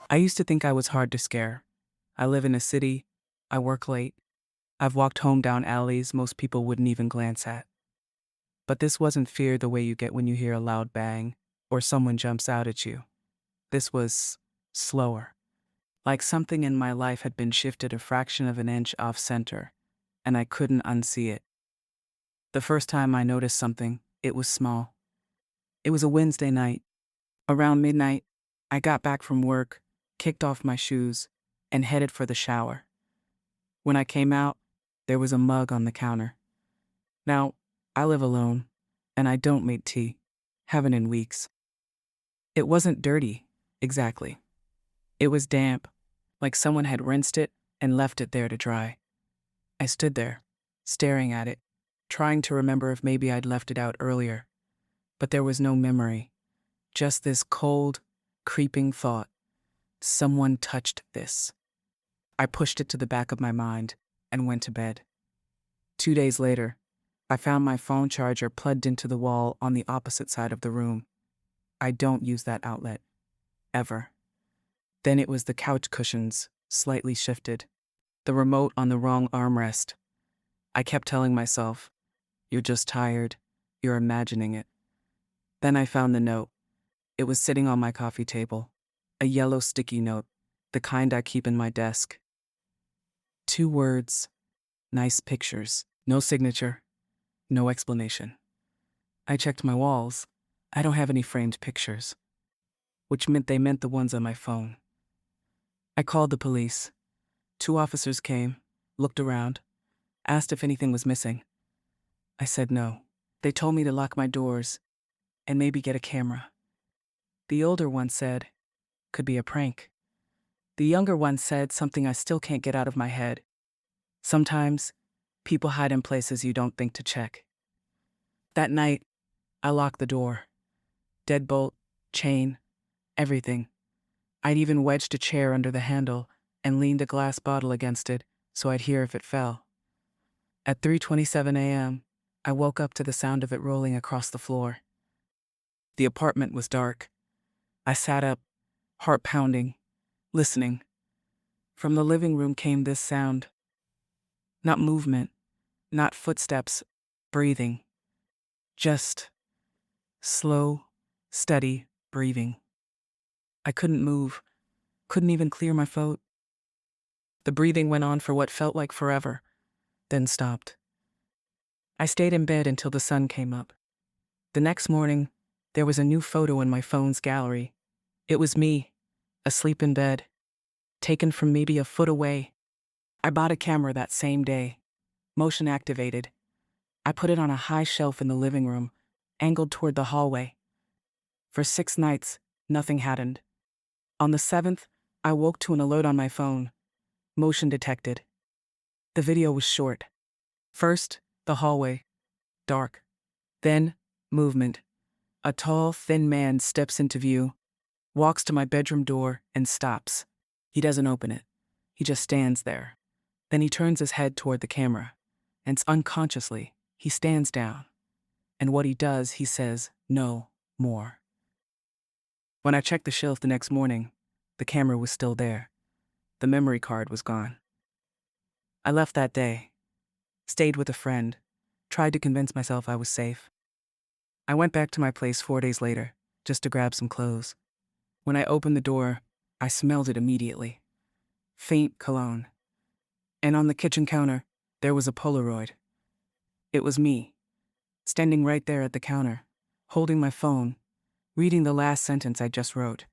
I used to think I was hard to scare. I live in a city. I work late. I've walked home down alleys most people wouldn't even glance at. But this wasn't fear the way you get when you hear a loud bang or someone jumps out at you. This was slower. Like something in my life had been shifted a fraction of an inch off center, and I couldn't unsee it. The first time I noticed something, it was small. It was a Wednesday night. Around midnight, I got back from work, kicked off my shoes, and headed for the shower. When I came out, there was a mug on the counter. Now, I live alone, and I don't make tea. Haven't in weeks. It wasn't dirty, exactly. It was damp, like someone had rinsed it and left it there to dry. I stood there, staring at it, trying to remember if maybe I'd left it out earlier. But there was no memory, just this cold, creeping thought. Someone touched this. I pushed it to the back of my mind and went to bed. 2 days later, I found my phone charger plugged into the wall on the opposite side of the room. I don't use that outlet. Ever. Then it was the couch cushions, slightly shifted. The remote on the wrong armrest. I kept telling myself, "You're just tired. You're imagining it." Then I found the note. It was sitting on my coffee table. A yellow sticky note, the kind I keep in my desk. 2 words, nice pictures, no signature, no explanation. I checked my walls. I don't have any framed pictures, which meant they meant the ones on my phone. I called the police. 2 officers came, looked around, asked if anything was missing. I said no. They told me to lock my doors and maybe get a camera. The older one said, could be a prank. The younger one said something I still can't get out of my head. Sometimes, people hide in places you don't think to check. That night, I locked the door. Deadbolt, chain, everything. I'd even wedged a chair under the handle and leaned a glass bottle against it so I'd hear if it fell. At 3:27 a.m., I woke up to the sound of it rolling across the floor. The apartment was dark. I sat up, heart pounding, listening. From the living room came this sound. Not movement, not footsteps, breathing. Just slow, steady breathing. I couldn't move, couldn't even clear my throat. The breathing went on for what felt like forever, then stopped. I stayed in bed until the sun came up. The next morning, there was a new photo in my phone's gallery. It was me, asleep in bed, taken from maybe a foot away. I bought a camera that same day, motion activated. I put it on a high shelf in the living room, angled toward the hallway. For 6 nights, nothing happened. On the 7th, I woke to an alert on my phone. Motion detected. The video was short. First, the hallway. Dark. Then, movement. A tall, thin man steps into view, walks to my bedroom door, and stops. He doesn't open it. He just stands there. Then he turns his head toward the camera, and unconsciously, he stands down. And what he does, he says, "No more." When I checked the shelf the next morning, the camera was still there. The memory card was gone. I left that day, stayed with a friend, tried to convince myself I was safe. I went back to my place 4 days later, just to grab some clothes. When I opened the door, I smelled it immediately. Faint cologne. And on the kitchen counter, there was a Polaroid. It was me, standing right there at the counter, holding my phone, reading the last sentence I just wrote.